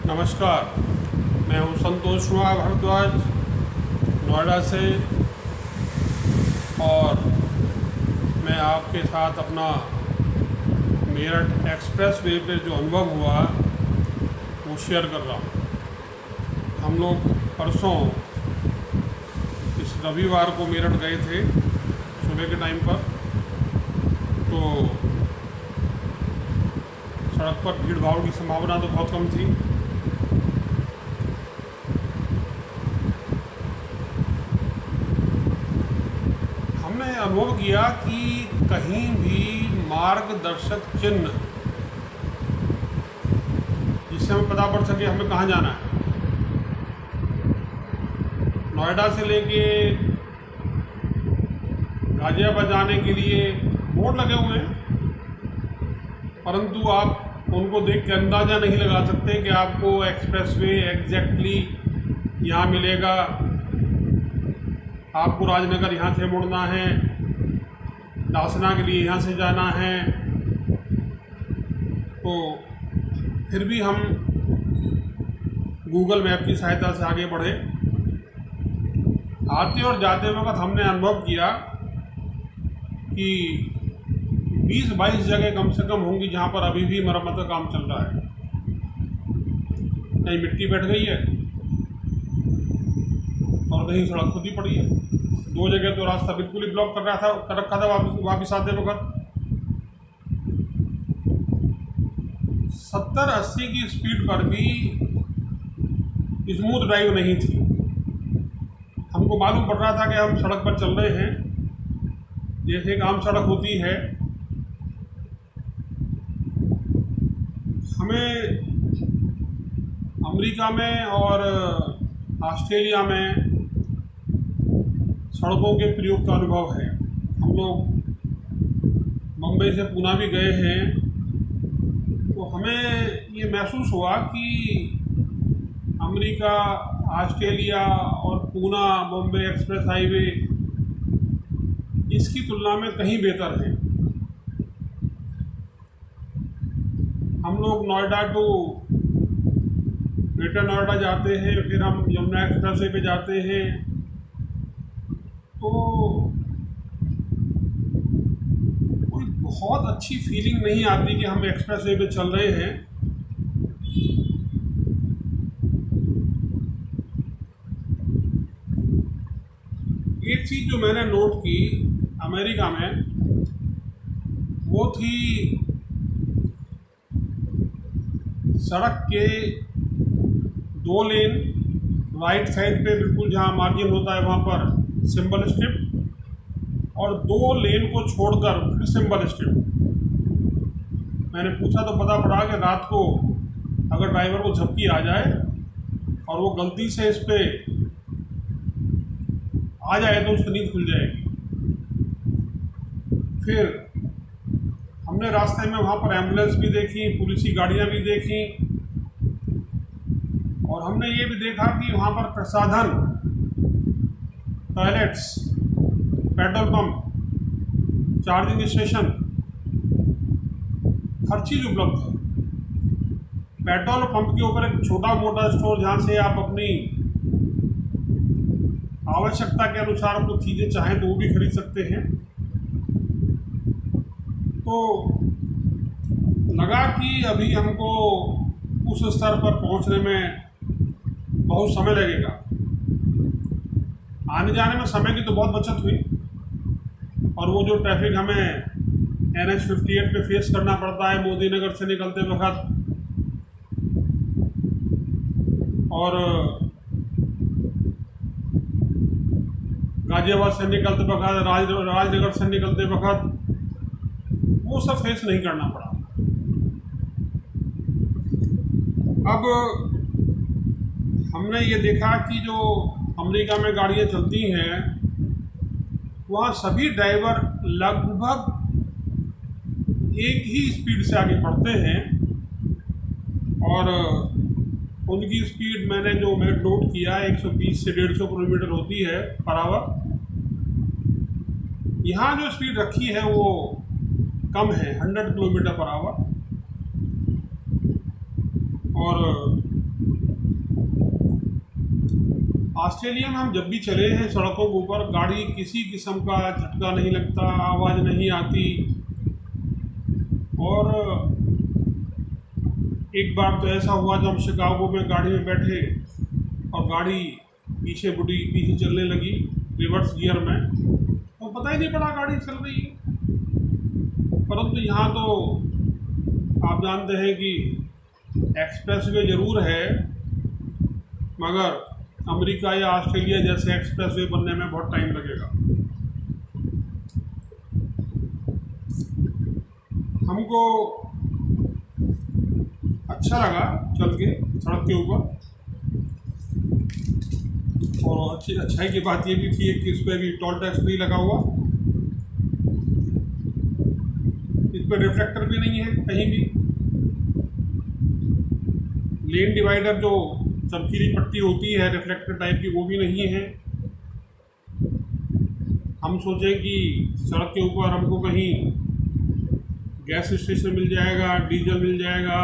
नमस्कार, मैं हूं संतोष कुमार भारद्वाज नोएडा से। और मैं आपके साथ अपना मेरठ एक्सप्रेस वे पे जो अनुभव हुआ वो शेयर कर रहा हूँ। हम लोग परसों इस रविवार को मेरठ गए थे सुबह के टाइम पर। तो सड़क पर भीड़ भाड़ की संभावना तो बहुत कम थी। हमने अनुभव किया कि कहीं भी मार्गदर्शक चिन्ह जिससे हमें पता पड़ सके हमें कहाँ जाना है। नोएडा से लेके गाजियाबाद जाने के लिए बोर्ड लगे हुए हैं, परंतु आप उनको देख के अंदाज़ा नहीं लगा सकते कि आपको एक्सप्रेसवे एग्जैक्टली यहाँ मिलेगा। आपको राजनगर यहाँ से मुड़ना है, दासना के लिए यहाँ से जाना है। तो फिर भी हम गूगल मैप की सहायता से आगे बढ़े। आते और जाते वक्त हमने अनुभव किया कि 20-22 जगह कम से कम होंगी जहाँ पर अभी भी मरम्मत का काम चल रहा है। कहीं मिट्टी बैठ गई है और कहीं सड़क खुदी पड़ी है। 2 जगह तो रास्ता बिल्कुल ही ब्लॉक कर रखा था वापस आते वक्त। 70-80 की स्पीड पर भी स्मूथ ड्राइव नहीं थी। हमको मालूम पड़ रहा था कि हम सड़क पर चल रहे हैं, जैसे एक आम सड़क होती है। हमें अमेरिका में और ऑस्ट्रेलिया में सड़कों के प्रयोग का अनुभव है। हम लोग मुंबई से पूना भी गए हैं, तो हमें ये महसूस हुआ कि अमेरिका, ऑस्ट्रेलिया और पूना मुंबई एक्सप्रेस हाईवे इसकी तुलना में कहीं बेहतर है। हम लोग नोएडा टू ग्रेटर नोएडा जाते हैं, फिर हम यमुना एक्सप्रेस वे पे जाते हैं, तो कोई बहुत अच्छी फीलिंग नहीं आती कि हम एक्सप्रेस वे पे चल रहे हैं। एक चीज़ जो मैंने नोट की अमेरिका में, वो थी सड़क के 2 लेन राइट साइड पे बिल्कुल जहाँ मार्जिन होता है वहाँ पर सिंबल स्ट्रिप, और 2 लेन को छोड़कर फिर सिंबल स्ट्रिप। मैंने पूछा तो पता पड़ा कि रात को अगर ड्राइवर को झपकी आ जाए और वो गलती से इस पे आ जाए तो उसकी नींद खुल जाएगी। फिर हमने रास्ते में वहाँ पर एम्बुलेंस भी देखी, पुलिस की गाड़ियाँ भी देखी, और हमने ये भी देखा कि वहाँ पर प्रसाधन, toilets, petrol pump, charging station, हर चीज़ उपलब्ध है। पेट्रोल पंप के ऊपर एक छोटा मोटा स्टोर जहाँ से आप अपनी आवश्यकता के अनुसार कुछ चीज़ें चाहें तो वो भी खरीद सकते हैं। तो लगा कि अभी हमको उस स्तर पर पहुंचने में बहुत समय लगेगा। आने जाने में समय की तो बहुत बचत हुई, और वो जो ट्रैफिक हमें NH 58 पे फेस करना पड़ता है मोदी नगर से निकलते वक्त, और गाजियाबाद से निकलते वक्त, राजनगर से निकलते वक्त, वो सब फेस नहीं करना पड़ा। अब हमने ये देखा कि जो अमेरिका में गाड़ियाँ चलती हैं वहाँ सभी ड्राइवर लगभग एक ही स्पीड से आगे बढ़ते हैं, और उनकी स्पीड मैंने नोट किया 120 से 150 किलोमीटर होती है पर आवर। यहाँ जो स्पीड रखी है वो कम है, 100 किलोमीटर पर आवर। और ऑस्ट्रेलिया में हम जब भी चले हैं सड़कों के ऊपर, गाड़ी किसी किस्म का झटका नहीं लगता, आवाज़ नहीं आती। और एक बार तो ऐसा हुआ जब हम शिकागो में गाड़ी में बैठे और गाड़ी पीछे चलने लगी रिवर्स गियर में, तो पता ही नहीं पड़ा गाड़ी चल रही है। परंतु यहाँ तो आप जानते हैं कि एक्सप्रेसवे ज़रूर है, मगर अमेरिका या ऑस्ट्रेलिया जैसे एक्सप्रेसवे बनने में बहुत टाइम लगेगा। हमको अच्छा लगा चल के सड़क के ऊपर, और अच्छाई की बात ये भी थी कि इस पर भी टोल टैक्स नहीं लगा हुआ, इस पर रिफ्लेक्टर भी नहीं है कहीं भी। लेन डिवाइडर जो चमकीली पट्टी होती है रिफ्लेक्टर टाइप की, वो भी नहीं है। हम सोचें कि सड़क के ऊपर हमको कहीं गैस स्टेशन मिल जाएगा, डीजल मिल जाएगा,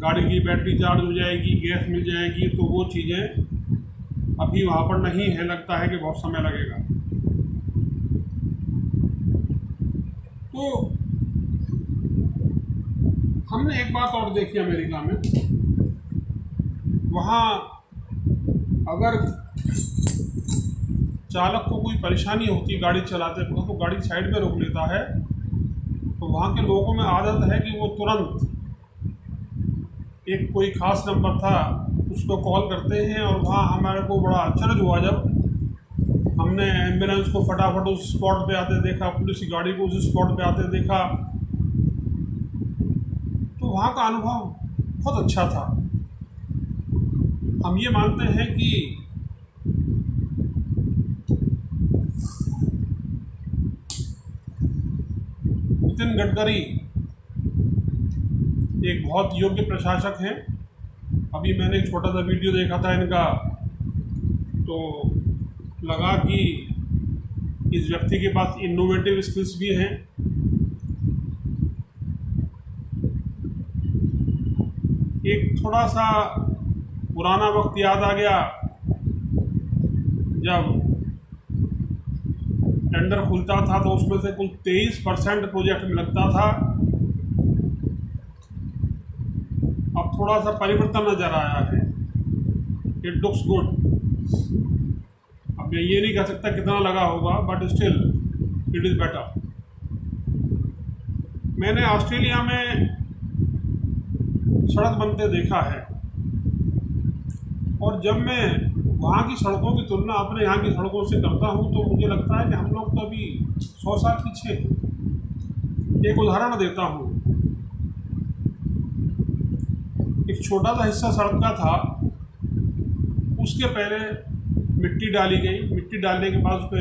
गाड़ी की बैटरी चार्ज हो जाएगी, गैस मिल जाएगी, तो वो चीज़ें अभी वहाँ पर नहीं है। लगता है कि बहुत समय लगेगा। तो हमने एक बात और देखी अमेरिका में, वहाँ अगर चालक को कोई परेशानी होती गाड़ी चलाते वक्त, तो गाड़ी साइड में रोक लेता है, तो वहाँ के लोगों में आदत है कि वो तुरंत एक कोई ख़ास नंबर था उसको कॉल करते हैं। और वहाँ हमारे को बड़ा आश्चर्य हुआ जब हमने एम्बुलेंस को फटाफट उस स्पॉट पे आते देखा, पुलिस की गाड़ी को उस स्पॉट पे आते देखा, तो वहाँ का अनुभव बहुत अच्छा था। हम ये मानते हैं कि नितिन गडकरी एक बहुत योग्य प्रशासक हैं। अभी मैंने एक छोटा सा वीडियो देखा था इनका, तो लगा कि इस व्यक्ति के पास इनोवेटिव स्किल्स भी हैं। एक थोड़ा सा पुराना वक्त याद आ गया जब टेंडर खुलता था तो उसमें से कुल 23% प्रोजेक्ट में लगता था। अब थोड़ा सा परिवर्तन नज़र आया है, इट लुक्स गुड। अब मैं ये नहीं कह सकता कितना लगा होगा, but still it is better. मैंने ऑस्ट्रेलिया में सड़क बनते देखा है, और जब मैं वहाँ की सड़कों की तुलना अपने यहाँ की सड़कों से करता हूँ तो मुझे लगता है कि हम लोग तो अभी 100 साल पीछे। एक उदाहरण देता हूँ, एक छोटा सा हिस्सा सड़क का था, उसके पहले मिट्टी डाली गई, मिट्टी डालने के बाद उस पर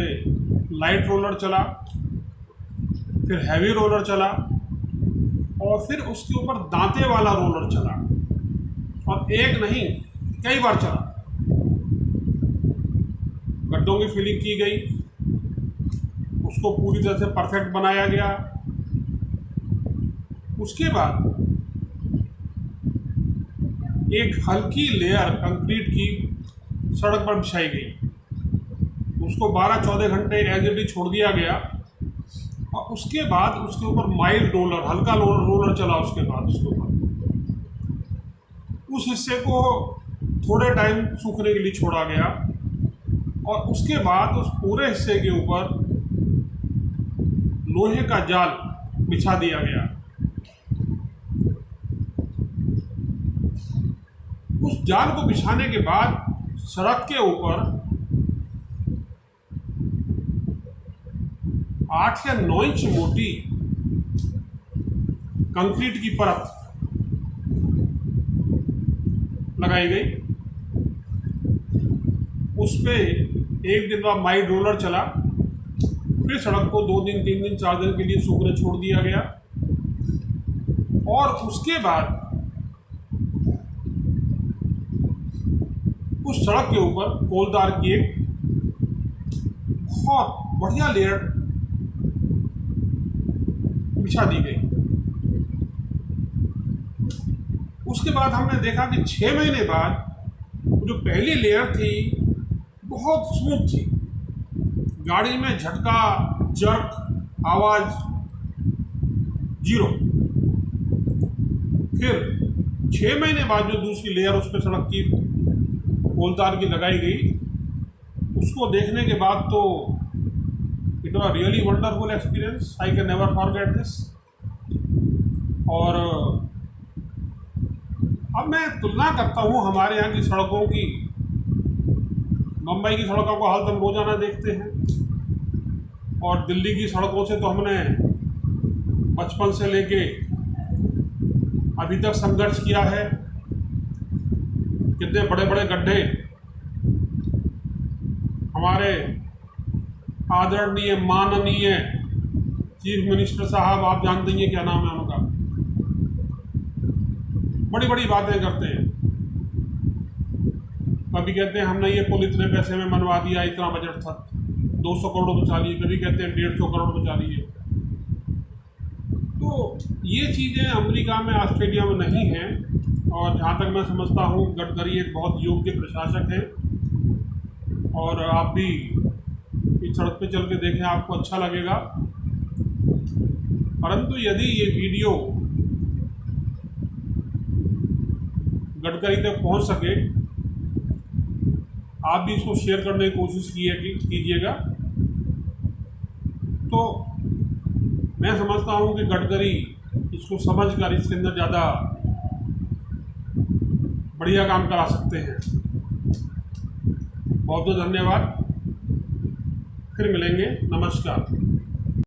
लाइट रोलर चला, फिर हैवी रोलर चला, और फिर उसके ऊपर दांते वाला रोलर चला, और एक नहीं कई बार चला। गड्ढों की फिलिंग की गई, उसको पूरी तरह से परफेक्ट बनाया गया। उसके बाद एक हल्की लेयर कंक्रीट की सड़क पर बिछाई गई, उसको 12-14 घंटे एज इट इज छोड़ दिया गया, और उसके बाद उसके ऊपर माइल्ड रोलर, हल्का रोलर चला। उसके बाद उसके ऊपर उस हिस्से को थोड़े टाइम सूखने के लिए छोड़ा गया, और उसके बाद उस पूरे हिस्से के ऊपर लोहे का जाल बिछा दिया गया। उस जाल को बिछाने के बाद सड़क के ऊपर 8 या 9 इंच मोटी कंक्रीट की परत लगाई गई। उस पे एक दिन बाद माइल्ड रोलर चला, फिर सड़क को 2 दिन 3 दिन 4 दिन के लिए सूखने छोड़ दिया गया, और उसके बाद उस सड़क के ऊपर कोलदार की एक बहुत बढ़िया लेयर बिछा दी गई। उसके बाद हमने देखा कि 6 महीने बाद वो जो पहली लेयर थी बहुत स्मूथ थी, गाड़ी में झटका, जर्क, आवाज़ जीरो। फिर 6 महीने बाद जो दूसरी लेयर उस पर सड़क की कोलतार की लगाई गई, उसको देखने के बाद तो it was really wonderful experience, I can never forget this. और अब मैं तुलना करता हूँ हमारे यहाँ की सड़कों की। मुंबई की सड़कों का हाल तो हम रोज़ाना देखते हैं, और दिल्ली की सड़कों से तो हमने बचपन से लेके अभी तक संघर्ष किया है। कितने बड़े बड़े गड्ढे हमारे आदरणीय माननीय चीफ मिनिस्टर साहब, आप जानते हैं क्या नाम है उनका, बड़ी बड़ी बातें करते हैं। कभी कहते हैं हमने ये पुल इतने पैसे में बनवा दिया, इतना बजट था, 200 करोड़ बचा लिए, कभी कहते हैं 150 करोड़ बचा लिए। तो ये चीज़ें अमेरिका में, ऑस्ट्रेलिया में नहीं हैं। और जहाँ तक मैं समझता हूँ गडकरी एक बहुत योग्य प्रशासक हैं, और आप भी इस सड़क पे चल के देखें, आपको अच्छा लगेगा। परंतु यदि ये वीडियो गडकरी तक पहुंच सके, आप भी इसको शेयर करने की कोशिश कीजिएगा, तो मैं समझता हूं कि गडकरी इसको समझकर इसके अंदर ज़्यादा बढ़िया काम करा सकते हैं। बहुत बहुत धन्यवाद, फिर मिलेंगे, नमस्कार।